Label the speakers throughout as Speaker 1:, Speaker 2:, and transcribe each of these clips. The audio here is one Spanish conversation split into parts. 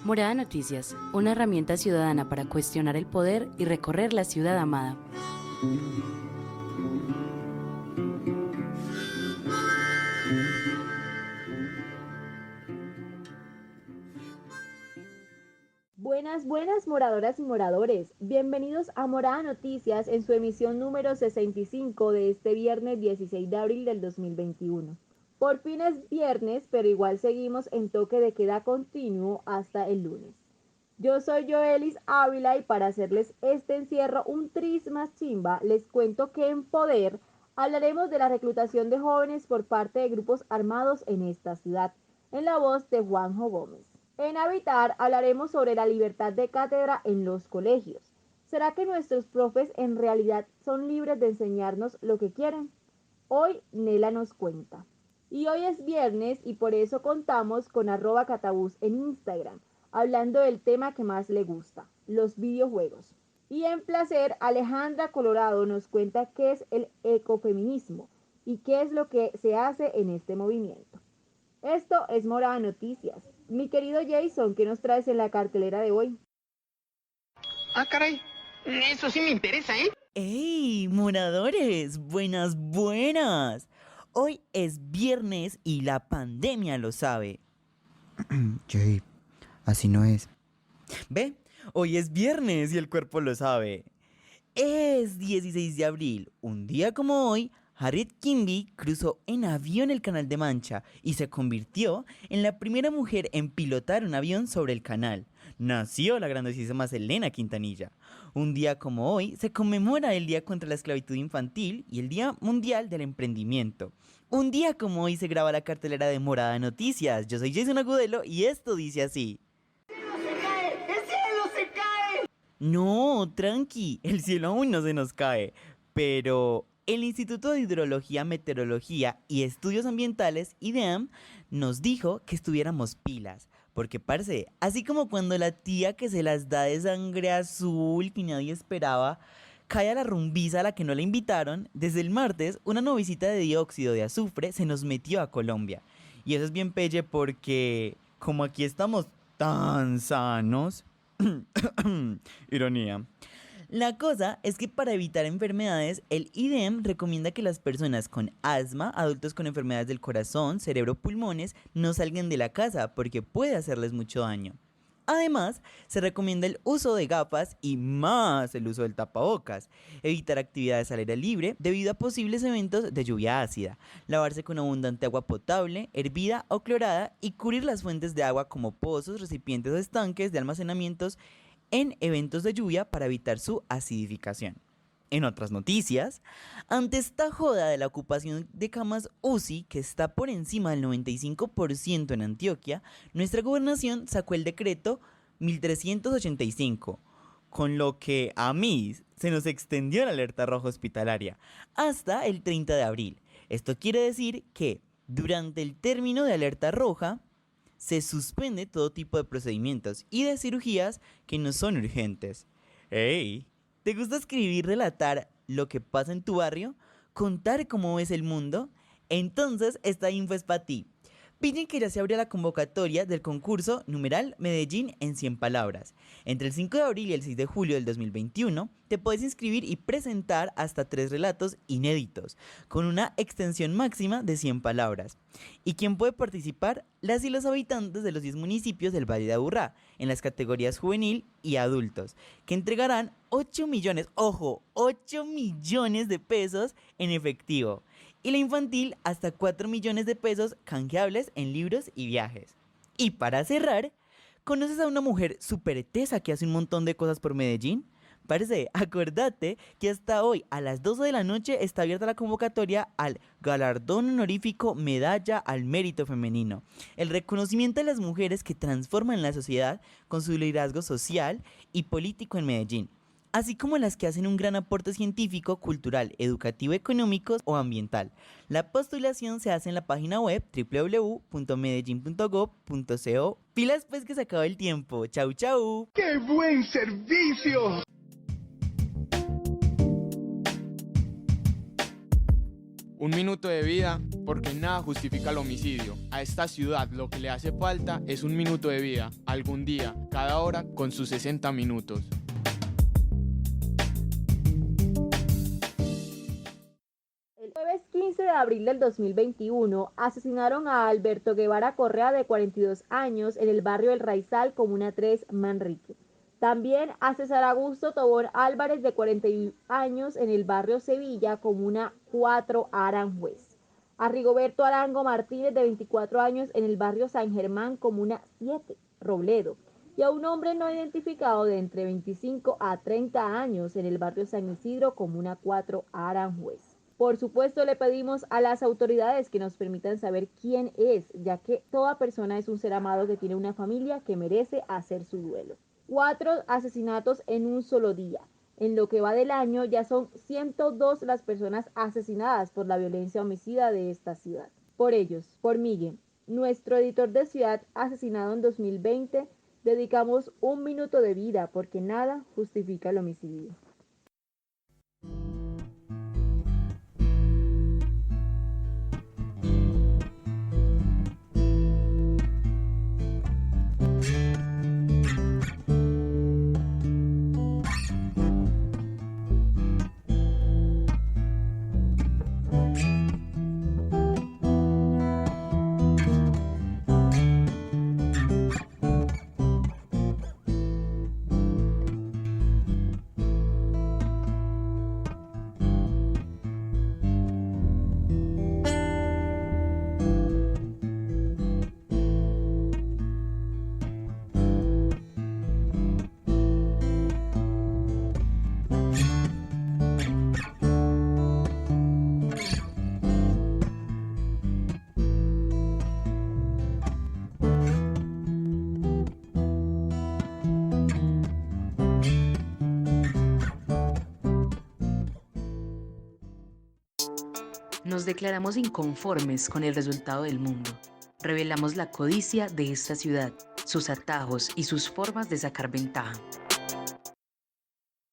Speaker 1: Morada Noticias, una herramienta ciudadana para cuestionar el poder y recorrer la ciudad amada.
Speaker 2: Buenas moradoras y moradores, bienvenidos a Morada Noticias en su emisión número 65 de este viernes 16 de abril del 2021. Por fin es viernes, pero igual seguimos en toque de queda continuo hasta el lunes. Yo soy Joelis Ávila y para hacerles este encierro un tris más chimba, les cuento que en Poder hablaremos de la reclutación de jóvenes por parte de grupos armados en esta ciudad, en la voz de Juanjo Gómez. En Habitar hablaremos sobre la libertad de cátedra en los colegios. ¿Será que nuestros profes en realidad son libres de enseñarnos lo que quieren? Hoy Nela nos cuenta. Y hoy es viernes y por eso contamos con @catabús en Instagram, hablando del tema que más le gusta, los videojuegos. Y en Placer, Alejandra Colorado nos cuenta qué es el ecofeminismo y qué es lo que se hace en este movimiento. Esto es Morada Noticias. Mi querido Jason, ¿qué nos traes en la cartelera de hoy?
Speaker 3: Ah, caray, eso sí me interesa, ¿eh?
Speaker 4: ¡Ey, moradores! ¡Buenas! Hoy es viernes y la pandemia lo sabe.
Speaker 5: Jay, así no es.
Speaker 4: ¿Ve? Hoy es viernes y el cuerpo lo sabe. Es 16 de abril, un día como hoy, Harriet Quimby cruzó en avión el Canal de Mancha y se convirtió en la primera mujer en pilotar un avión sobre el canal. Nació la grandísima Selena Quintanilla. Un día como hoy se conmemora el Día contra la Esclavitud Infantil y el Día Mundial del Emprendimiento. Un día como hoy se graba la cartelera de Morada Noticias. Yo soy Jason Agudelo y esto dice así.
Speaker 3: ¡El cielo se cae! ¡El cielo se cae!
Speaker 4: No, tranqui, el cielo aún no se nos cae, pero el Instituto de Hidrología, Meteorología y Estudios Ambientales, IDEAM, nos dijo que estuviéramos pilas, porque parce, así como cuando la tía que se las da de sangre azul que nadie esperaba, cae a la rumbiza a la que no la invitaron, desde el martes una novicita de dióxido de azufre se nos metió a Colombia. Y eso es bien pelle porque, como aquí estamos tan sanos, ironía. La cosa es que para evitar enfermedades, el IDEM recomienda que las personas con asma, adultos con enfermedades del corazón, cerebro, pulmones, no salgan de la casa porque puede hacerles mucho daño. Además, se recomienda el uso de gafas y más el uso del tapabocas, evitar actividades al aire libre debido a posibles eventos de lluvia ácida, lavarse con abundante agua potable, hervida o clorada y cubrir las fuentes de agua como pozos, recipientes o estanques de almacenamientos en eventos de lluvia para evitar su acidificación. En otras noticias, ante esta joda de la ocupación de camas UCI que está por encima del 95% en Antioquia, nuestra gobernación sacó el decreto 1385, con lo que a mí se nos extendió la alerta roja hospitalaria hasta el 30 de abril. Esto quiere decir que durante el término de alerta roja, se suspende todo tipo de procedimientos y de cirugías que no son urgentes. ¡Ey! ¿Te gusta escribir, relatar lo que pasa en tu barrio? ¿Contar cómo ves el mundo? Entonces esta info es para ti. Piden que ya se abrió la convocatoria del concurso numeral Medellín en 100 palabras. Entre el 5 de abril y el 6 de julio del 2021 te puedes inscribir y presentar hasta 3 relatos inéditos, con una extensión máxima de 100 palabras. ¿Y quién puede participar? Las y los habitantes de los 10 municipios del Valle de Aburrá, en las categorías juvenil y adultos, que entregarán 8 millones, ojo, 8 millones de pesos en efectivo. Y la infantil hasta 4 millones de pesos canjeables en libros y viajes. Y para cerrar, ¿conoces a una mujer súper tesa que hace un montón de cosas por Medellín? Parce, acordate que hasta hoy a las 12 de la noche está abierta la convocatoria al galardón honorífico Medalla al Mérito Femenino, el reconocimiento a las mujeres que transforman la sociedad con su liderazgo social y político en Medellín, así como las que hacen un gran aporte científico, cultural, educativo, económico o ambiental. La postulación se hace en la página web www.medellin.gov.co. Pilas pues que se acaba el tiempo. Chau, chau.
Speaker 3: ¡Qué buen servicio!
Speaker 6: Un minuto de vida porque nada justifica el homicidio. A esta ciudad lo que le hace falta es un minuto de vida, algún día, cada hora con sus 60 minutos.
Speaker 2: El jueves 15 de abril del 2021 asesinaron a Alberto Guevara Correa, de 42 años, en el barrio El Raizal, Comuna 3, Manrique. También a César Augusto Tobón Álvarez, de 41 años, en el barrio Sevilla, Comuna 4, Aranjuez. A Rigoberto Arango Martínez, de 24 años, en el barrio San Germán, Comuna 7, Robledo. Y a un hombre no identificado de entre 25 a 30 años, en el barrio San Isidro, Comuna 4, Aranjuez. Por supuesto, le pedimos a las autoridades que nos permitan saber quién es, ya que toda persona es un ser amado que tiene una familia que merece hacer su duelo. 4 asesinatos en un solo día. En lo que va del año ya son 102 las personas asesinadas por la violencia homicida de esta ciudad. Por ellos, por Miguel, nuestro editor de ciudad asesinado en 2020, dedicamos un minuto de vida porque nada justifica el homicidio.
Speaker 1: Nos declaramos inconformes con el resultado del mundo. Revelamos la codicia de esta ciudad, sus atajos y sus formas de sacar ventaja.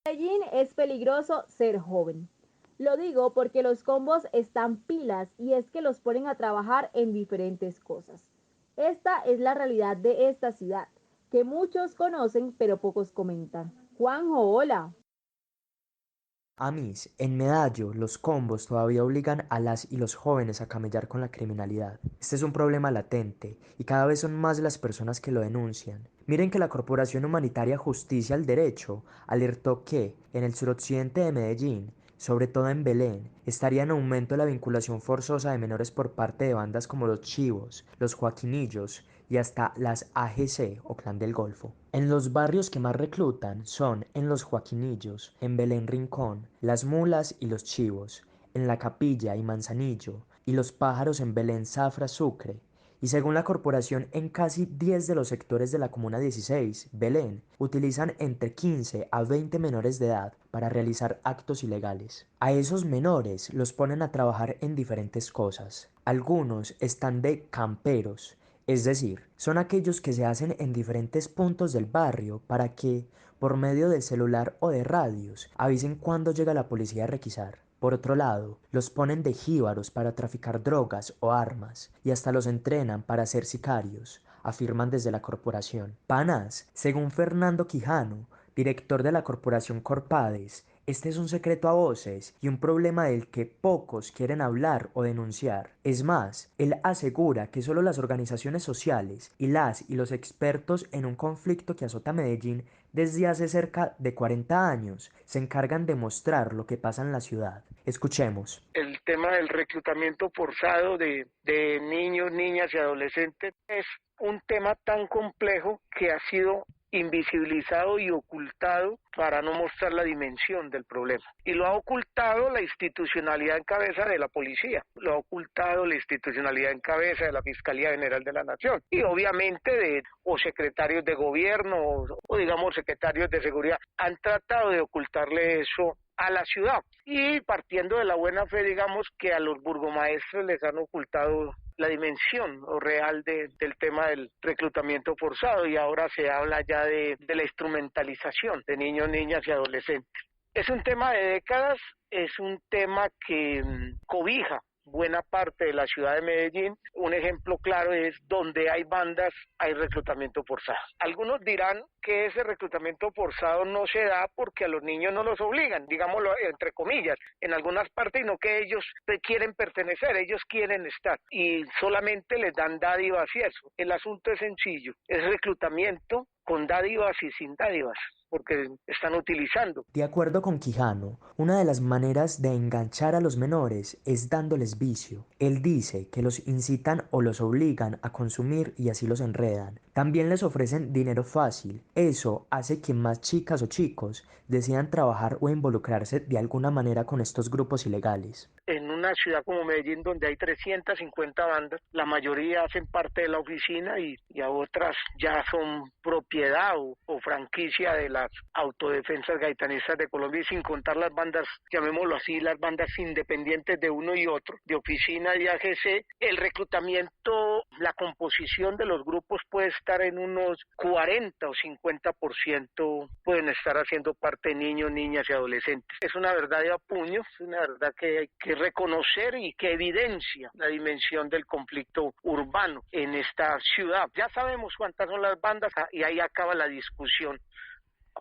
Speaker 2: En Medellín es peligroso ser joven. Lo digo porque los combos están pilas y es que los ponen a trabajar en diferentes cosas. Esta es la realidad de esta ciudad, que muchos conocen pero pocos comentan. Juanjo, hola.
Speaker 7: Amis, en Medallo, los combos todavía obligan a las y los jóvenes a camellar con la criminalidad. Este es un problema latente y cada vez son más las personas que lo denuncian. Miren que la Corporación Humanitaria Justicia al Derecho alertó que, en el suroccidente de Medellín, sobre todo en Belén, estaría en aumento la vinculación forzosa de menores por parte de bandas como los Chivos, los Joaquinillos y hasta las AGC o Clan del Golfo. En los barrios que más reclutan son en los Joaquinillos, en Belén Rincón, las Mulas y los Chivos, en La Capilla y Manzanillo, y los Pájaros en Belén Zafra Sucre. Y según la corporación, en casi 10 de los sectores de la Comuna 16, Belén, utilizan entre 15 a 20 menores de edad para realizar actos ilegales. A esos menores los ponen a trabajar en diferentes cosas. Algunos están de camperos, es decir, son aquellos que se hacen en diferentes puntos del barrio para que, por medio del celular o de radios, avisen cuando llega la policía a requisar. Por otro lado, los ponen de jíbaros para traficar drogas o armas y hasta los entrenan para ser sicarios, afirman desde la corporación. Panas, según Fernando Quijano, director de la corporación Corpades, este es un secreto a voces y un problema del que pocos quieren hablar o denunciar. Es más, él asegura que solo las organizaciones sociales y los expertos en un conflicto que azota Medellín desde hace cerca de 40 años se encargan de mostrar lo que pasa en la ciudad. Escuchemos.
Speaker 3: El tema del reclutamiento forzado de niños, niñas y adolescentes es un tema tan complejo que ha sido invisibilizado y ocultado para no mostrar la dimensión del problema. Y lo ha ocultado la institucionalidad en cabeza de la policía, lo ha ocultado la institucionalidad en cabeza de la Fiscalía General de la Nación y obviamente de o secretarios de gobierno o digamos secretarios de seguridad. Han tratado de ocultarle eso a la ciudad y partiendo de la buena fe digamos que a los burgomaestres les han ocultado la dimensión o real del tema del reclutamiento forzado y ahora se habla ya de la instrumentalización de niños, niñas y adolescentes. Es un tema de décadas, es un tema que cobija buena parte de la ciudad de Medellín. Un ejemplo claro es donde hay bandas, hay reclutamiento forzado. Algunos dirán que ese reclutamiento forzado no se da porque a los niños no los obligan, digámoslo entre comillas, en algunas partes, sino que ellos quieren pertenecer, ellos quieren estar y solamente les dan dádivas y eso. El asunto es sencillo, es reclutamiento con dádivas y sin dádivas, porque están utilizando.
Speaker 7: De acuerdo con Quijano, una de las maneras de enganchar a los menores es dándoles vicio. Él dice que los incitan o los obligan a consumir y así los enredan. También les ofrecen dinero fácil. Eso hace que más chicas o chicos decidan trabajar o involucrarse de alguna manera con estos grupos ilegales.
Speaker 3: En una ciudad como Medellín, donde hay 350 bandas, la mayoría hacen parte de la oficina y a otras ya son propiedad o franquicia de las autodefensas gaitanistas de Colombia, y sin contar las bandas, llamémoslo así, las bandas independientes de uno y otro, de oficina y AGC. El reclutamiento, la composición de los grupos puede estar en unos 40 o 50%, pueden estar haciendo parte niños, niñas y adolescentes. Es una verdad de apuño, es una verdad que hay que reconocer y que evidencia la dimensión del conflicto urbano en esta ciudad. Ya sabemos cuántas son las bandas y ahí acaba la discusión.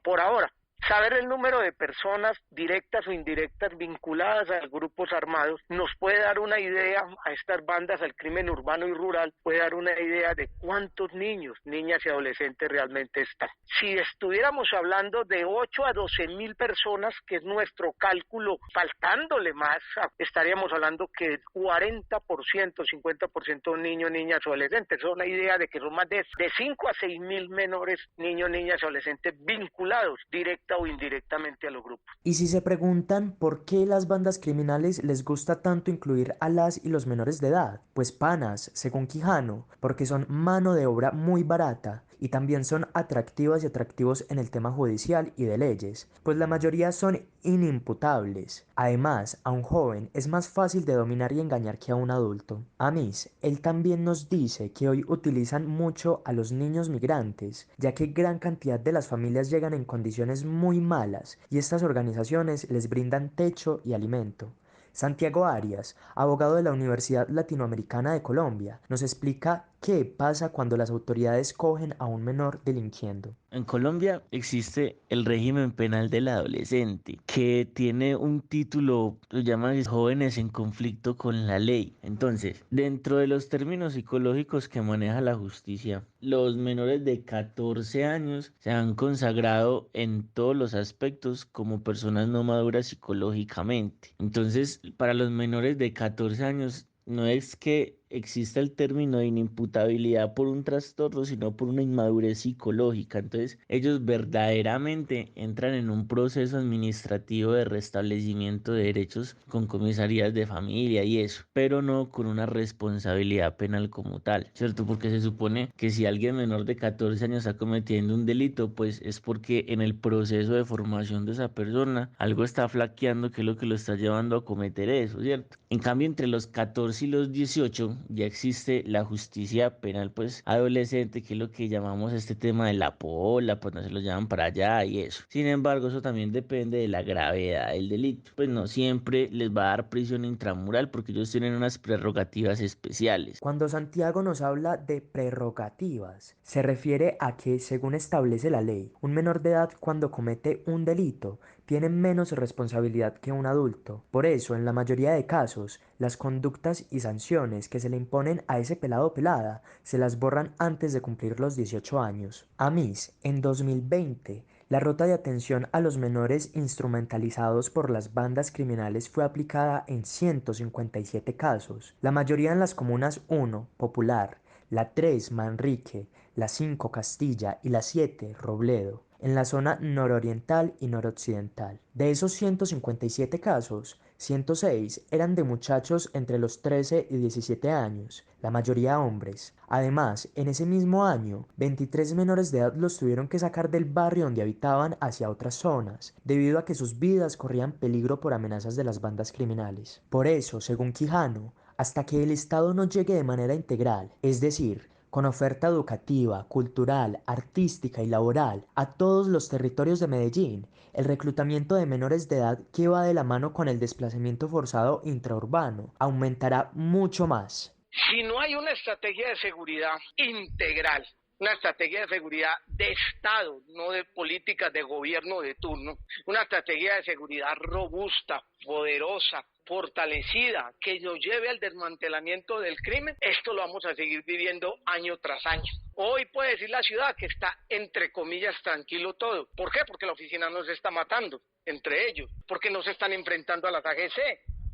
Speaker 3: Por ahora, saber el número de personas directas o indirectas vinculadas a grupos armados nos puede dar una idea, a estas bandas, al crimen urbano y rural, puede dar una idea de cuántos niños, niñas y adolescentes realmente están. Si estuviéramos hablando de 8 a 12 mil personas, que es nuestro cálculo, faltándole más, estaríamos hablando que 40%, 50% son niños, niñas o adolescentes. Es una idea de que son más de 5 a 6 mil menores, niños, niñas y adolescentes vinculados directa o indirectamente a los grupos.
Speaker 7: Y si se preguntan por qué las bandas criminales les gusta tanto incluir a las y los menores de edad, pues panas, según Quijano, porque son mano de obra muy barata y también son atractivas y atractivos en el tema judicial y de leyes, pues la mayoría son inimputables. Además, a un joven es más fácil de dominar y engañar que a un adulto. Amis, él también nos dice que hoy utilizan mucho a los niños migrantes, ya que gran cantidad de las familias llegan en condiciones muy malas y estas organizaciones les brindan techo y alimento. Santiago Arias, abogado de la Universidad Latinoamericana de Colombia, nos explica qué pasa cuando las autoridades cogen a un menor delinquiendo.
Speaker 8: En Colombia existe el régimen penal del adolescente, que tiene un título, lo llaman jóvenes en conflicto con la ley. Entonces, dentro de los términos psicológicos que maneja la justicia, los menores de 14 años se han consagrado en todos los aspectos como personas no maduras psicológicamente. Entonces, para los menores de 14 años, no es que exista el término de inimputabilidad por un trastorno, sino por una inmadurez psicológica. Entonces, ellos verdaderamente entran en un proceso administrativo de restablecimiento de derechos con comisarías de familia y eso, pero no con una responsabilidad penal como tal, ¿cierto? Porque se supone que si alguien menor de 14 años está cometiendo un delito, pues es porque en el proceso de formación de esa persona algo está flaqueando, que es lo que lo está llevando a cometer eso, ¿cierto? En cambio, entre los 14 y los 18 ya existe la justicia penal pues adolescente, que es lo que llamamos este tema de la pola, pues no se lo llaman para allá y eso. Sin embargo, eso también depende de la gravedad del delito. Pues no siempre les va a dar prisión intramural porque ellos tienen unas prerrogativas especiales.
Speaker 7: Cuando Santiago nos habla de prerrogativas, se refiere a que, según establece la ley, un menor de edad cuando comete un delito tiene menos responsabilidad que un adulto. Por eso, en la mayoría de casos, las conductas y sanciones que se le imponen a ese pelado o pelada se las borran antes de cumplir los 18 años. Amis, en 2020, la ruta de atención a los menores instrumentalizados por las bandas criminales fue aplicada en 157 casos, la mayoría en las comunas 1, Popular, la 3, Manrique, la 5, Castilla y la 7, Robledo, en la zona nororiental y noroccidental. De esos 157 casos, 106 eran de muchachos entre los 13 y 17 años, la mayoría hombres. Además, en ese mismo año, 23 menores de edad los tuvieron que sacar del barrio donde habitaban hacia otras zonas, debido a que sus vidas corrían peligro por amenazas de las bandas criminales. Por eso, según Quijano, hasta que el Estado no llegue de manera integral, es decir, con oferta educativa, cultural, artística y laboral a todos los territorios de Medellín, el reclutamiento de menores de edad que va de la mano con el desplazamiento forzado intraurbano aumentará mucho más.
Speaker 3: Si no hay una estrategia de seguridad integral, una estrategia de seguridad de Estado, no de políticas de gobierno de turno, una estrategia de seguridad robusta, poderosa, fortalecida, que nos lleve al desmantelamiento del crimen, esto lo vamos a seguir viviendo año tras año. Hoy puede decir la ciudad que está, entre comillas, tranquilo todo. ¿Por qué? Porque la oficina no se está matando entre ellos, porque no se están enfrentando a las AGC,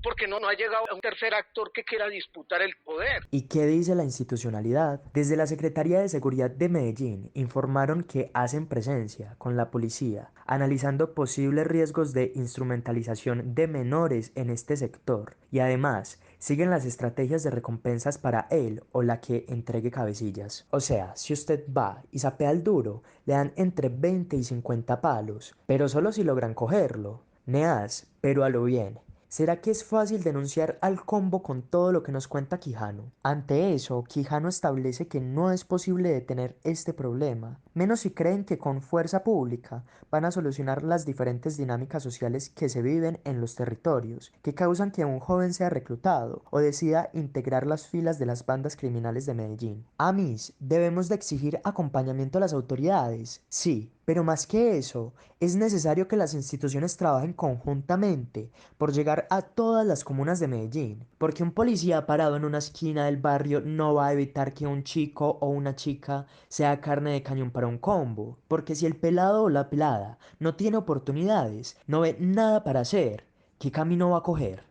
Speaker 3: porque no ha llegado un tercer actor que quiera disputar el poder.
Speaker 7: ¿Y qué dice la institucionalidad? Desde la Secretaría de Seguridad de Medellín informaron que hacen presencia con la policía, analizando posibles riesgos de instrumentalización de menores en este sector, y además siguen las estrategias de recompensas para él o la que entregue cabecillas. O sea, si usted va y sapea al duro, le dan entre 20 y 50 palos, pero solo si logran cogerlo. Neas, pero a lo bien. ¿Será que es fácil denunciar al combo con todo lo que nos cuenta Quijano? Ante eso, Quijano establece que no es posible detener este problema, menos si creen que con fuerza pública van a solucionar las diferentes dinámicas sociales que se viven en los territorios, que causan que un joven sea reclutado o decida integrar las filas de las bandas criminales de Medellín. Amis, ¿debemos de exigir acompañamiento a las autoridades? Sí, pero más que eso, es necesario que las instituciones trabajen conjuntamente por llegar a todas las comunas de Medellín, porque un policía parado en una esquina del barrio no va a evitar que un chico o una chica sea carne de cañón para un combo, porque si el pelado o la pelada no tiene oportunidades, no ve nada para hacer, ¿qué camino va a coger?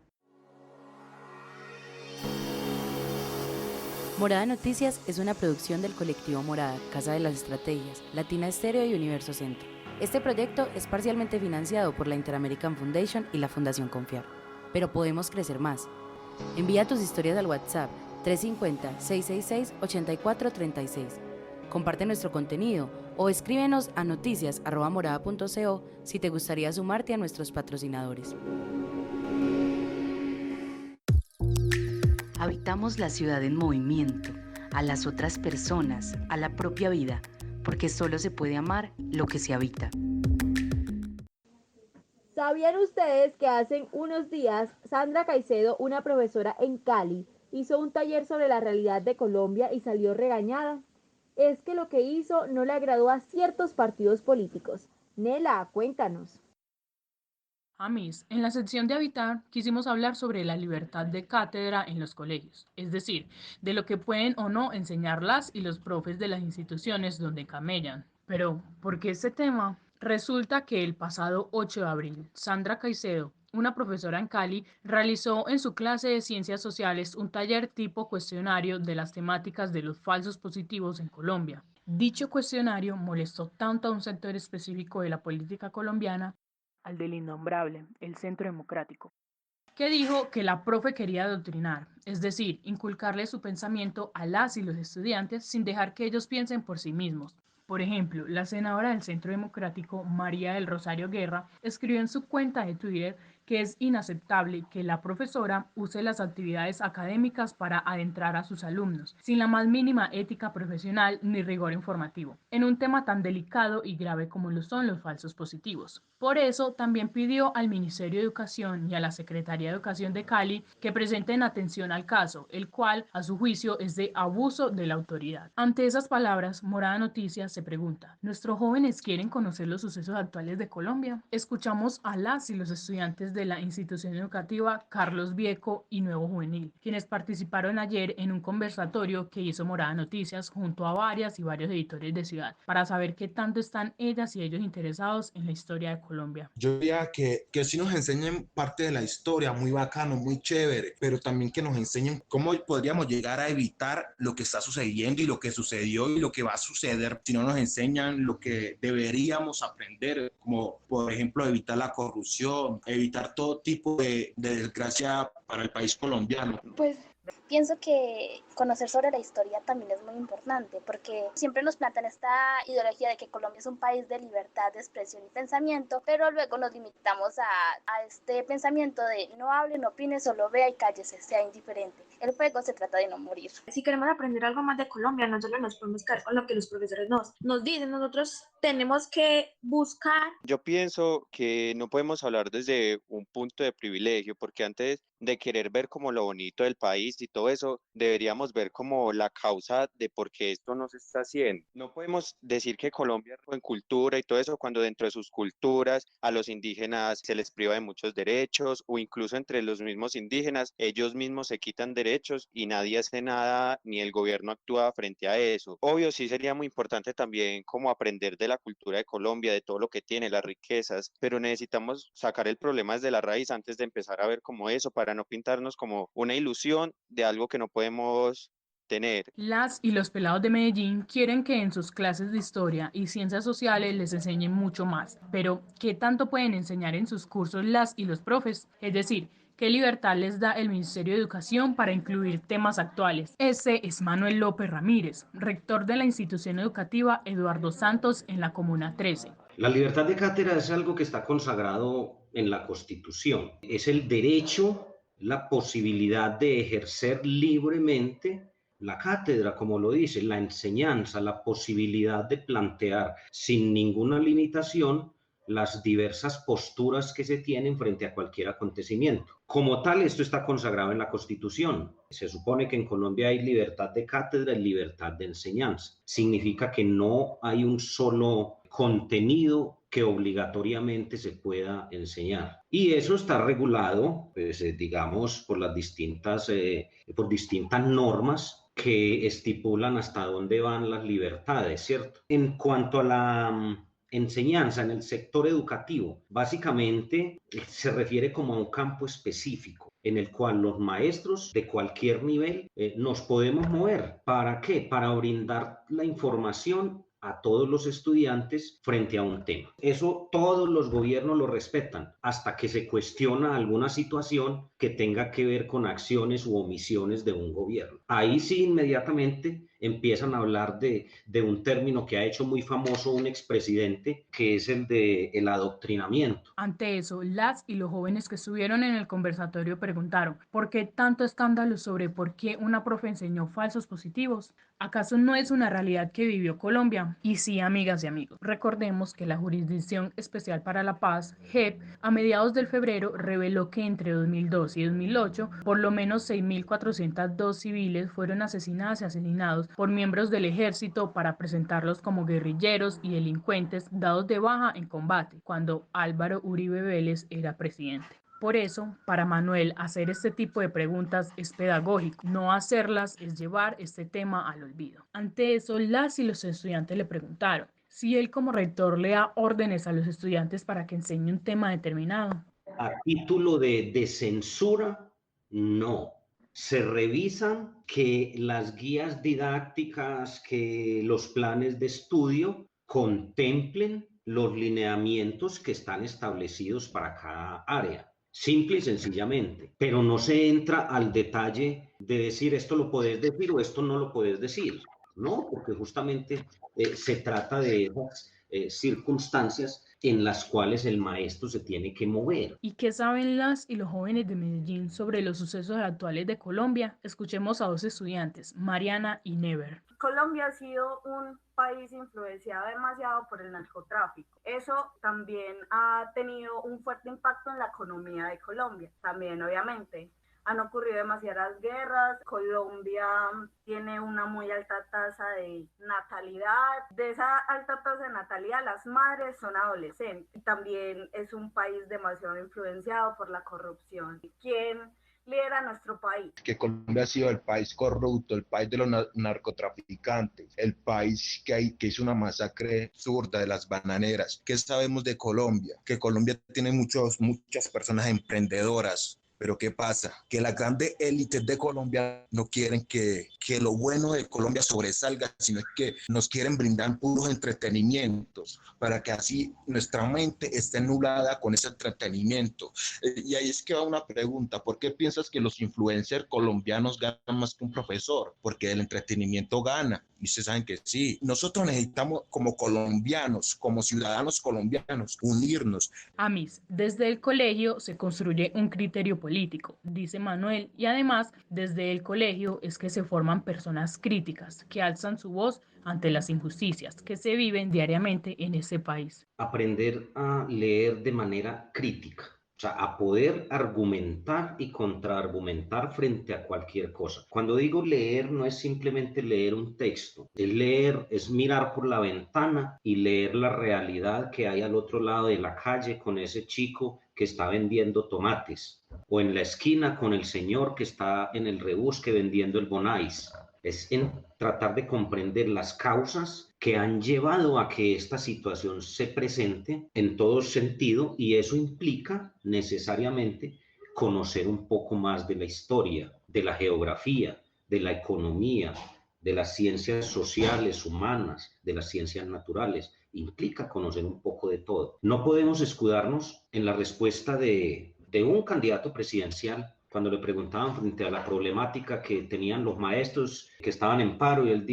Speaker 1: Morada Noticias es una producción del colectivo Morada, Casa de las Estrategias, Latina Estéreo y Universo Centro. Este proyecto es parcialmente financiado por la Inter-American Foundation y la Fundación Confiar. Pero podemos crecer más. Envía tus historias al WhatsApp 350-666-8436. Comparte nuestro contenido o escríbenos a noticias@morada.co si te gustaría sumarte a nuestros patrocinadores. Habitamos la ciudad en movimiento, a las otras personas, a la propia vida, porque solo se puede amar lo que se habita.
Speaker 2: ¿Sabían ustedes que hace unos días Sandra Caicedo, una profesora en Cali, hizo un taller sobre la realidad de Colombia y salió regañada? Es que lo que hizo no le agradó a ciertos partidos políticos. Nela, cuéntanos.
Speaker 9: Amis, en la sección de Habitar quisimos hablar sobre la libertad de cátedra en los colegios, es decir, de lo que pueden o no enseñar las y los profes de las instituciones donde camellan. Pero, ¿por qué este tema? Resulta que el pasado 8 de abril, Sandra Caicedo, una profesora en Cali, realizó en su clase de Ciencias Sociales un taller tipo cuestionario de las temáticas de los falsos positivos en Colombia. Dicho cuestionario molestó tanto a un sector específico de la política colombiana, al del innombrable, el Centro Democrático, que dijo que la profe quería adoctrinar, es decir, inculcarle su pensamiento a las y los estudiantes sin dejar que ellos piensen por sí mismos. Por ejemplo, la senadora del Centro Democrático, María del Rosario Guerra, escribió en su cuenta de Twitter que es inaceptable que la profesora use las actividades académicas para adentrar a sus alumnos, sin la más mínima ética profesional ni rigor informativo, en un tema tan delicado y grave como lo son los falsos positivos. Por eso, también pidió al Ministerio de Educación y a la Secretaría de Educación de Cali que presenten atención al caso, el cual, a su juicio, es de abuso de la autoridad. Ante esas palabras, Morada Noticias se pregunta, ¿nuestros jóvenes quieren conocer los sucesos actuales de Colombia? Escuchamos a las y los estudiantes de la institución educativa Carlos Vieco y Nuevo Juvenil, quienes participaron ayer en un conversatorio que hizo Morada Noticias junto a varios editores de ciudad, para saber qué tanto están ellas y ellos interesados en la historia de Colombia.
Speaker 10: Yo diría que sí nos enseñen parte de la historia, muy bacano, muy chévere, pero también que nos enseñen cómo podríamos llegar a evitar lo que está sucediendo y lo que sucedió y lo que va a suceder si no nos enseñan lo que deberíamos aprender, como por ejemplo evitar la corrupción, evitar todo tipo de desgracia para el país colombiano.
Speaker 11: Pues Pienso que conocer sobre la historia también es muy importante porque siempre nos plantan esta ideología de que Colombia es un país de libertad de expresión y pensamiento, pero luego nos limitamos a este pensamiento de no hable, no opine, solo vea y cállese, sea indiferente. El juego se trata de no morir.
Speaker 12: Si queremos aprender algo más de Colombia, no solo nos podemos quedar con lo que los profesores nos dicen, nosotros tenemos que buscar.
Speaker 13: Yo pienso que no podemos hablar desde un punto de privilegio, porque antes de querer ver como lo bonito del país y todo eso, deberíamos ver como la causa de por qué esto no se está haciendo. No podemos decir que Colombia es rico en cultura y todo eso cuando dentro de sus culturas a los indígenas se les priva de muchos derechos, o incluso entre los mismos indígenas ellos mismos se quitan derechos y nadie hace nada ni el gobierno actúa frente a eso. Obvio, sí sería muy importante también como aprender de la cultura de Colombia, de todo lo que tiene, las riquezas, pero necesitamos sacar el problema desde la raíz antes de empezar a ver como eso, para no pintarnos como una ilusión de algo que no podemos tener.
Speaker 9: Las y los pelados de Medellín quieren que en sus clases de historia y ciencias sociales les enseñen mucho más, pero ¿qué tanto pueden enseñar en sus cursos las y los profes? Es decir, ¿qué libertad les da el Ministerio de Educación para incluir temas actuales? Ese es Manuel López Ramírez, rector de la institución educativa Eduardo Santos en la Comuna 13.
Speaker 14: La libertad de cátedra es algo que está consagrado en la Constitución. Es el derecho, la posibilidad de ejercer libremente la cátedra, como lo dice, la enseñanza, la posibilidad de plantear sin ninguna limitación las diversas posturas que se tienen frente a cualquier acontecimiento. Como tal, esto está consagrado en la Constitución. Se supone que en Colombia hay libertad de cátedra y libertad de enseñanza. Significa que no hay un solo contenido que obligatoriamente se pueda enseñar. Y eso está regulado, pues, digamos, por distintas normas que estipulan hasta dónde van las libertades, ¿cierto? En cuanto a la enseñanza en el sector educativo, básicamente se refiere como a un campo específico en el cual los maestros de cualquier nivel nos podemos mover. ¿Para qué? Para brindar la información a todos los estudiantes frente a un tema. Eso todos los gobiernos lo respetan hasta que se cuestiona alguna situación que tenga que ver con acciones u omisiones de un gobierno. Ahí sí inmediatamente empiezan a hablar de un término que ha hecho muy famoso un expresidente, que es el de el adoctrinamiento.
Speaker 9: Ante eso, las y los jóvenes que estuvieron en el conversatorio preguntaron ¿por qué tanto escándalo sobre por qué una profe enseñó falsos positivos? ¿Acaso no es una realidad que vivió Colombia? Y sí, amigas y amigos, recordemos que la Jurisdicción Especial para la Paz, JEP, a mediados de febrero reveló que entre 2002 y 2008, por lo menos 6.402 civiles fueron asesinadas y asesinados por miembros del ejército para presentarlos como guerrilleros y delincuentes dados de baja en combate, cuando Álvaro Uribe Vélez era presidente. Por eso, para Manuel, hacer este tipo de preguntas es pedagógico, no hacerlas es llevar este tema al olvido. Ante eso, las y los estudiantes le preguntaron si él como rector le da órdenes a los estudiantes para que enseñe un tema determinado.
Speaker 14: A título de censura, no. Se revisan que las guías didácticas, que los planes de estudio contemplen los lineamientos que están establecidos para cada área. Simple y sencillamente, pero no se entra al detalle de decir esto lo puedes decir o esto no lo puedes decir, ¿no? Porque justamente se trata de esas circunstancias en las cuales el maestro se tiene que mover.
Speaker 9: ¿Y qué saben las y los jóvenes de Medellín sobre los sucesos actuales de Colombia? Escuchemos a dos estudiantes, Mariana y Never.
Speaker 15: Colombia ha sido un país influenciado demasiado por el narcotráfico. Eso también ha tenido un fuerte impacto en la economía de Colombia. También, obviamente, han ocurrido demasiadas guerras. Colombia tiene una muy alta tasa de natalidad. De esa alta tasa de natalidad, las madres son adolescentes. También es un país demasiado influenciado por la corrupción. ¿Quién lidera nuestro país?
Speaker 10: Que Colombia ha sido el país corrupto, el país de los narcotraficantes, el país que hizo una masacre absurda de las bananeras. ¿Qué sabemos de Colombia? Que Colombia tiene muchas personas emprendedoras, Pero ¿qué pasa? Que las grandes élites de Colombia no quieren que lo bueno de Colombia sobresalga, sino que nos quieren brindar puros entretenimientos para que así nuestra mente esté nublada con ese entretenimiento. Y ahí es que va una pregunta: ¿por qué piensas que los influencers colombianos ganan más que un profesor? Porque el entretenimiento gana. Y ustedes saben que sí. Nosotros necesitamos, como colombianos, como ciudadanos colombianos, unirnos.
Speaker 9: Amis, desde el colegio se construye un criterio político, dice Manuel, y además desde el colegio es que se forman personas críticas que alzan su voz ante las injusticias que se viven diariamente en ese país.
Speaker 14: Aprender a leer de manera crítica, o sea, a poder argumentar y contraargumentar frente a cualquier cosa. Cuando digo leer, no es simplemente leer un texto. El leer es mirar por la ventana y leer la realidad que hay al otro lado de la calle con ese chico que está vendiendo tomates, o en la esquina con el señor que está en el rebusque vendiendo el Bonais. Es en tratar de comprender las causas que han llevado a que esta situación se presente en todo sentido, y eso implica necesariamente conocer un poco más de la historia, de la geografía, de la economía, de las ciencias sociales, humanas, de las ciencias naturales. Implica conocer un poco de todo. No podemos escudarnos en la respuesta de un candidato presidencial cuando le preguntaban frente a la problemática que tenían los maestros que estaban en paro, y él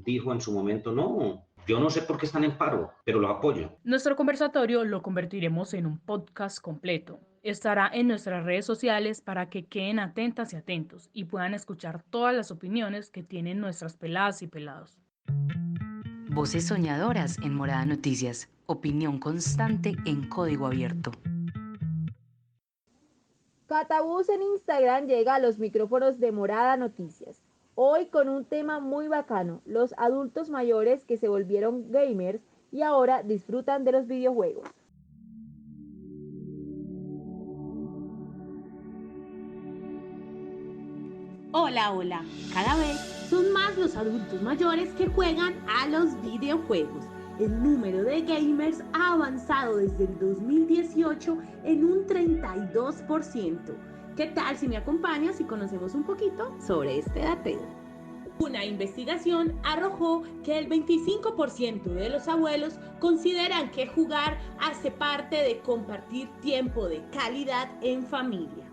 Speaker 14: dijo en su momento: no, yo no sé por qué están en paro, pero los apoyo.
Speaker 9: Nuestro conversatorio lo convertiremos en un podcast completo. Estará en nuestras redes sociales para que queden atentas y atentos y puedan escuchar todas las opiniones que tienen nuestras peladas y pelados.
Speaker 1: Voces soñadoras en Morada Noticias. Opinión constante en código abierto.
Speaker 2: Catabús en Instagram llega a los micrófonos de Morada Noticias. Hoy con un tema muy bacano: los adultos mayores que se volvieron gamers y ahora disfrutan de los videojuegos.
Speaker 16: Hola, hola. Cada vez son más los adultos mayores que juegan a los videojuegos. El número de gamers ha avanzado desde el 2018 en un 32%. ¿Qué tal si me acompañas y conocemos un poquito sobre este dateo? Una investigación arrojó que el 25% de los abuelos consideran que jugar hace parte de compartir tiempo de calidad en familia.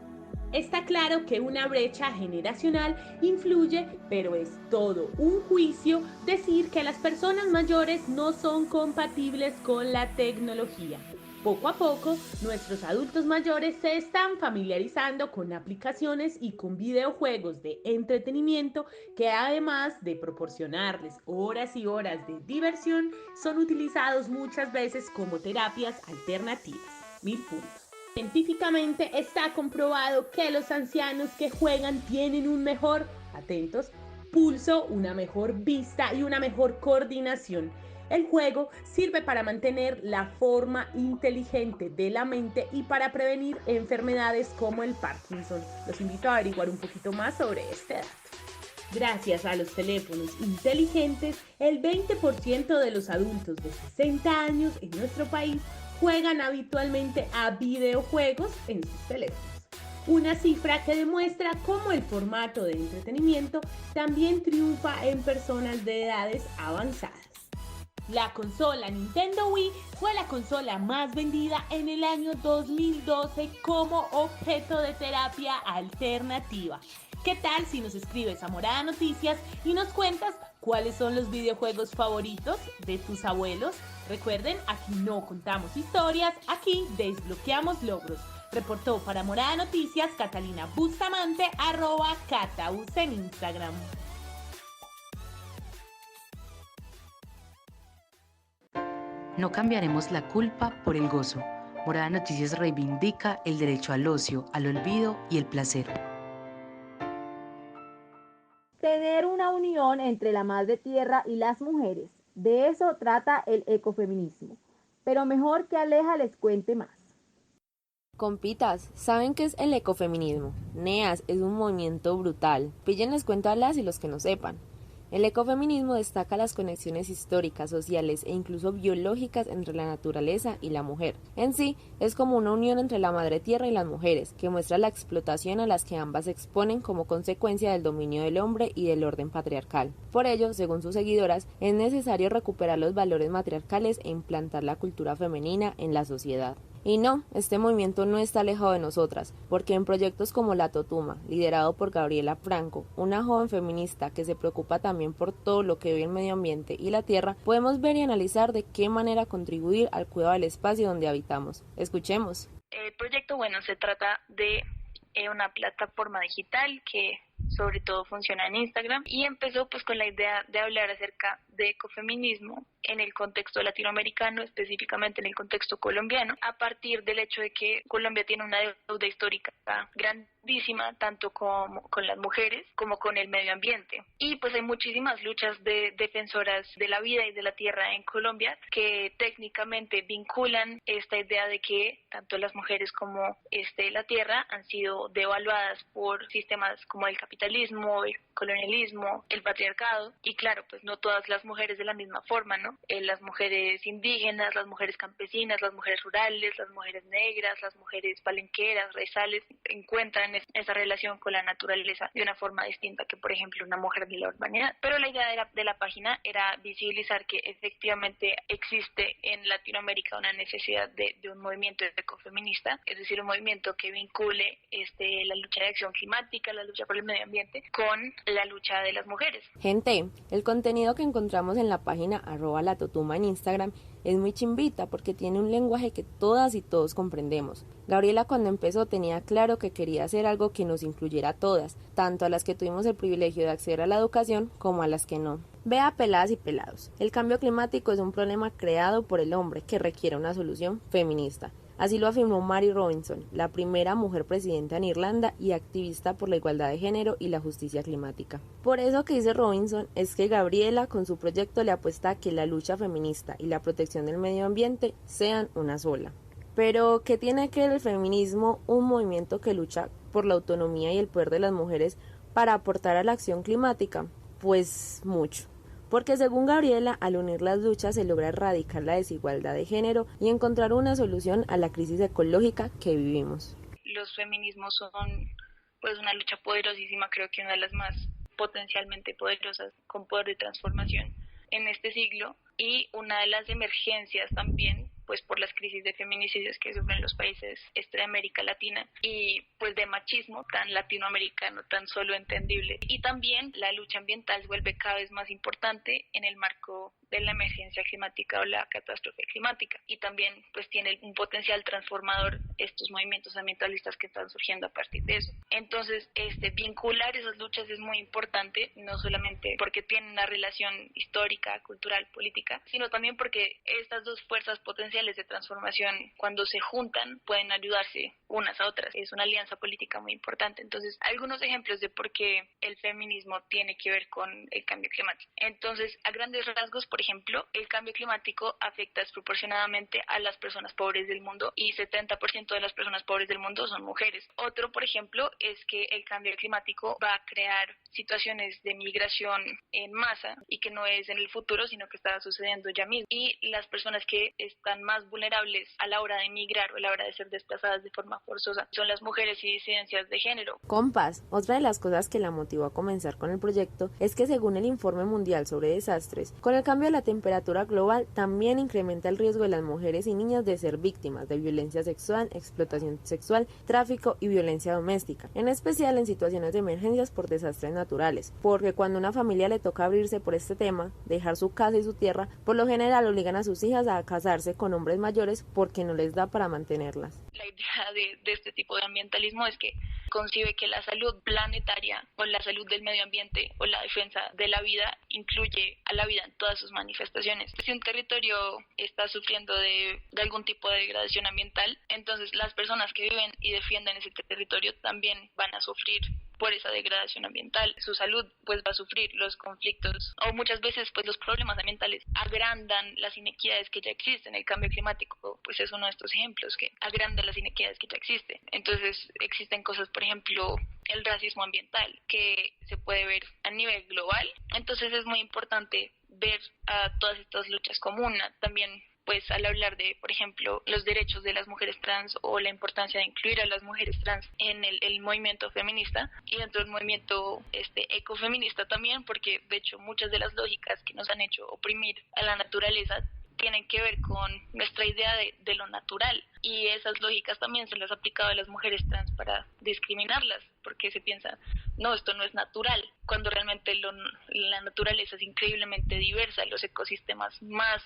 Speaker 16: Está claro que una brecha generacional influye, pero es todo un juicio decir que las personas mayores no son compatibles con la tecnología. Poco a poco, nuestros adultos mayores se están familiarizando con aplicaciones y con videojuegos de entretenimiento que, además de proporcionarles horas y horas de diversión, son utilizados muchas veces como terapias alternativas. 1000 puntos. Científicamente está comprobado que los ancianos que juegan tienen un mejor, atentos, pulso, una mejor vista y una mejor coordinación. El juego sirve para mantener la forma inteligente de la mente y para prevenir enfermedades como el Parkinson. Los invito a averiguar un poquito más sobre este dato. Gracias a los teléfonos inteligentes, el 20% de los adultos de 60 años en nuestro país juegan habitualmente a videojuegos en sus teléfonos. Una cifra que demuestra cómo el formato de entretenimiento también triunfa en personas de edades avanzadas. La consola Nintendo Wii fue la consola más vendida en el año 2012 como objeto de terapia alternativa. ¿Qué tal si nos escribes a Morada Noticias y nos cuentas cuáles son los videojuegos favoritos de tus abuelos? Recuerden, aquí no contamos historias, aquí desbloqueamos logros. Reportó para Morada Noticias Catalina Bustamante, @Catabus en Instagram.
Speaker 1: No cambiaremos la culpa por el gozo. Morada Noticias reivindica el derecho al ocio, al olvido y el placer.
Speaker 2: Tener una unión entre la madre tierra y las mujeres. De eso trata el ecofeminismo. Pero mejor que Aleja les cuente más.
Speaker 17: Compitas, ¿saben qué es el ecofeminismo? NEAS es un movimiento brutal. Pillen les cuento a las y los que no sepan. El ecofeminismo destaca las conexiones históricas, sociales e incluso biológicas entre la naturaleza y la mujer. En sí, es como una unión entre la madre tierra y las mujeres, que muestra la explotación a las que ambas se exponen como consecuencia del dominio del hombre y del orden patriarcal. Por ello, según sus seguidoras, es necesario recuperar los valores matriarcales e implantar la cultura femenina en la sociedad. Y no, este movimiento no está alejado de nosotras, porque en proyectos como La Totuma, liderado por Gabriela Franco, una joven feminista que se preocupa también por todo lo que vive el medio ambiente y la tierra, podemos ver y analizar de qué manera contribuir al cuidado del espacio donde habitamos. Escuchemos.
Speaker 18: El proyecto, se trata de una plataforma digital que sobre todo funciona en Instagram y empezó pues con la idea de hablar acerca de ecofeminismo en el contexto latinoamericano, específicamente en el contexto colombiano, a partir del hecho de que Colombia tiene una deuda histórica grandísima, tanto con las mujeres como con el medio ambiente. Y pues hay muchísimas luchas de defensoras de la vida y de la tierra en Colombia que técnicamente vinculan esta idea de que tanto las mujeres como la tierra han sido devaluadas por sistemas como el capitalismo, el colonialismo, el patriarcado, y claro, pues no todas las mujeres de la misma forma, ¿no? Las mujeres indígenas, las mujeres campesinas, las mujeres rurales, las mujeres negras, las mujeres palenqueras, raizales, encuentran esa relación con la naturaleza de una forma distinta que, por ejemplo, una mujer de la urbanidad. Pero la idea de la página era visibilizar que efectivamente existe en Latinoamérica una necesidad de un movimiento ecofeminista, es decir, un movimiento que vincule la lucha de acción climática, la lucha por el medio ambiente, con la lucha de las mujeres.
Speaker 17: Gente, el contenido que encontramos en la página @latotuma en Instagram es muy chimbita porque tiene un lenguaje que todas y todos comprendemos. Gabriela cuando empezó tenía claro que quería hacer algo que nos incluyera a todas, tanto a las que tuvimos el privilegio de acceder a la educación como a las que no. Vea, peladas y pelados, el cambio climático es un problema creado por el hombre que requiere una solución feminista. Así lo afirmó Mary Robinson, la primera mujer presidenta en Irlanda y activista por la igualdad de género y la justicia climática. Por eso que dice Robinson es que Gabriela con su proyecto le apuesta a que la lucha feminista y la protección del medio ambiente sean una sola. Pero, ¿qué tiene que ver el feminismo, un movimiento que lucha por la autonomía y el poder de las mujeres para aportar a la acción climática? Pues mucho. Porque según Gabriela, al unir las luchas se logra erradicar la desigualdad de género y encontrar una solución a la crisis ecológica que vivimos.
Speaker 18: Los feminismos son pues una lucha poderosísima, creo que una de las más potencialmente poderosas con poder de transformación en este siglo, y una de las emergencias también pues por las crisis de feminicidios que sufren los países de América Latina y pues de machismo tan latinoamericano, tan solo entendible. Y también la lucha ambiental se vuelve cada vez más importante en el marco de la emergencia climática o la catástrofe climática, y también pues tiene un potencial transformador estos movimientos ambientalistas que están surgiendo a partir de eso. Entonces vincular esas luchas es muy importante, no solamente porque tienen una relación histórica, cultural, política, sino también porque estas dos fuerzas potenciales de transformación, cuando se juntan, pueden ayudarse unas a otras. Es una alianza política muy importante. Entonces, algunos ejemplos de por qué el feminismo tiene que ver con el cambio climático. Entonces, a grandes rasgos, por ejemplo, el cambio climático afecta desproporcionadamente a las personas pobres del mundo, y 70% de las personas pobres del mundo son mujeres. Otro, por ejemplo, es que el cambio climático va a crear situaciones de migración en masa, y que no es en el futuro, sino que está sucediendo ya mismo. Y las personas que están más vulnerables a la hora de emigrar o a la hora de ser desplazadas de forma forzosa son las mujeres y disidencias de género.
Speaker 17: Compas, otra de las cosas que la motivó a comenzar con el proyecto es que según el Informe Mundial sobre Desastres, con el cambio de la temperatura global también incrementa el riesgo de las mujeres y niñas de ser víctimas de violencia sexual, explotación sexual, tráfico y violencia doméstica, en especial en situaciones de emergencias por desastres naturales, porque cuando a una familia le toca abrirse por este tema, dejar su casa y su tierra, por lo general obligan a sus hijas a casarse con hombres mayores porque no les da para mantenerlas.
Speaker 18: La idea de este tipo de ambientalismo es que concibe que la salud planetaria o la salud del medio ambiente o la defensa de la vida incluye a la vida en todas sus manifestaciones. Si un territorio está sufriendo de algún tipo de degradación ambiental, entonces las personas que viven y defienden ese territorio también van a sufrir por esa degradación ambiental. Su salud pues va a sufrir los conflictos, o muchas veces pues los problemas ambientales agrandan las inequidades que ya existen. El cambio climático pues es uno de estos ejemplos que agranda las inequidades que ya existen. Entonces existen cosas, por ejemplo, el racismo ambiental que se puede ver a nivel global. Entonces es muy importante ver a todas estas luchas como una. También pues al hablar de, por ejemplo, los derechos de las mujeres trans o la importancia de incluir a las mujeres trans en el movimiento feminista y dentro del movimiento ecofeminista también, porque de hecho muchas de las lógicas que nos han hecho oprimir a la naturaleza tienen que ver con nuestra idea de lo natural, y esas lógicas también se las ha aplicado a las mujeres trans para discriminarlas, porque se piensa, no, esto no es natural, cuando realmente la naturaleza es increíblemente diversa. Los ecosistemas más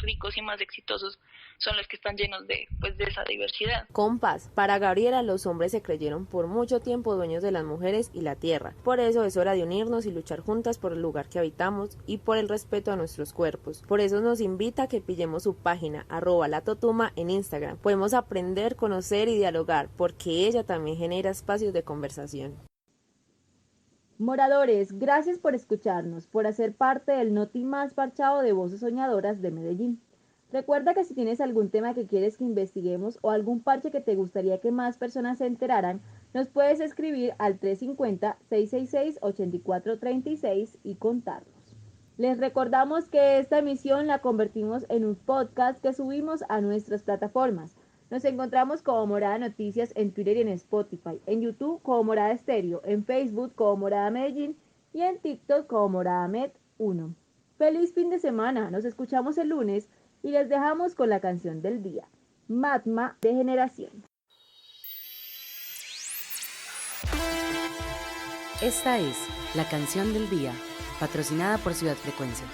Speaker 18: ricos y más exitosos son los que están llenos de esa diversidad.
Speaker 17: Compas, para Gabriela los hombres se creyeron por mucho tiempo dueños de las mujeres y la tierra. Por eso es hora de unirnos y luchar juntas por el lugar que habitamos y por el respeto a nuestros cuerpos. Por eso nos invita a que pillemos su página @latotuma en Instagram. Podemos aprender, conocer y dialogar, porque ella también genera espacios de conversación.
Speaker 2: Moradores, gracias por escucharnos, por hacer parte del noti más parchado de voces soñadoras de Medellín. Recuerda que si tienes algún tema que quieres que investiguemos o algún parche que te gustaría que más personas se enteraran, nos puedes escribir al 350-666-8436 y contarnos. Les recordamos que esta emisión la convertimos en un podcast que subimos a nuestras plataformas. Nos encontramos como Morada Noticias en Twitter y en Spotify, en YouTube como Morada Estéreo, en Facebook como Morada Medellín y en TikTok como Morada Med 1. ¡Feliz fin de semana! Nos escuchamos el lunes y les dejamos con la canción del día, Magma de Generación.
Speaker 1: Esta es la canción del día, patrocinada por Ciudad Frecuencia.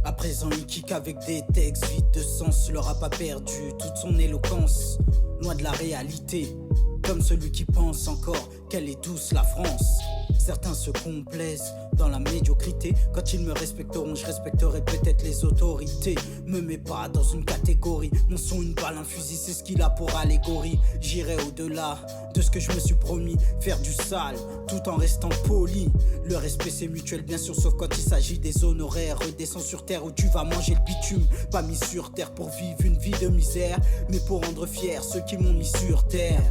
Speaker 19: À présent il kick avec des textes vides de sens. Le rap a perdu toute son éloquence, loin de la réalité, comme celui qui pense encore qu'elle est douce la France. Certains se complaisent dans la médiocrité. Quand ils me respecteront, je respecterai peut-être les autorités. Me mets pas dans une catégorie. Mon son, une balle, un fusil, c'est ce qu'il a pour allégorie. J'irai au-delà de ce que je me suis promis. Faire du sale, tout en restant poli. Le respect c'est mutuel bien sûr, sauf quand il s'agit des honoraires. Redescends sur terre où tu vas manger le bitume. Pas mis sur terre pour vivre une vie de misère, mais pour rendre fiers ceux qui m'ont mis sur terre.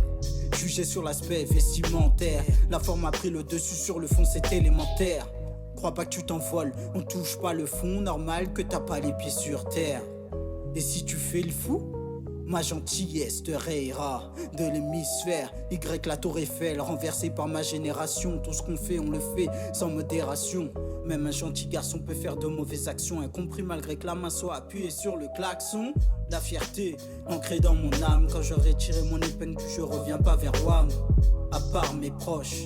Speaker 19: Jugé sur l'aspect vestimentaire, la forme a pris le dessus sur le fond, c'est élémentaire. Crois pas que tu t'envoles, on touche pas le fond, normal que t'as pas les pieds sur terre. Et si tu fais le fou, ma gentillesse te rayera de l'hémisphère Y, la tour Eiffel, renversée par ma génération. Tout ce qu'on fait, on le fait sans modération. Même un gentil garçon peut faire de mauvaises actions, incompris malgré que la main soit appuyée sur le klaxon. La fierté ancrée dans mon âme. Quand j'aurai tiré mon épingle du jeu, reviens pas vers WAM. À part mes proches,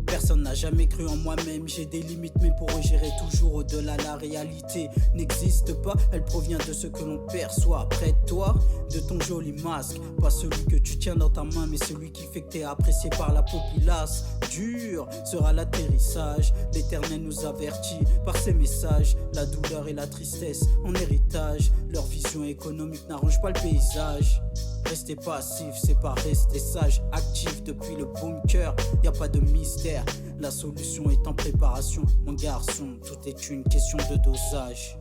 Speaker 19: personne n'a jamais cru en moi-même. J'ai des limites mais pour eux j'irai toujours au-delà. La réalité n'existe pas, elle provient de ce que l'on perçoit. Près de toi, de ton joli masque. Pas celui que tu tiens dans ta main, mais celui qui fait que t'es apprécié par la populace. Dur sera l'atterrissage, l'Éternel nous avertit par ses messages. La douleur et la tristesse en héritage, leur vision économique n'arrange pas le paysage. Rester passif, c'est pas rester sage. Actif depuis le bunker, y a pas de mystère. La solution est en préparation, mon garçon. Tout est une question de dosage.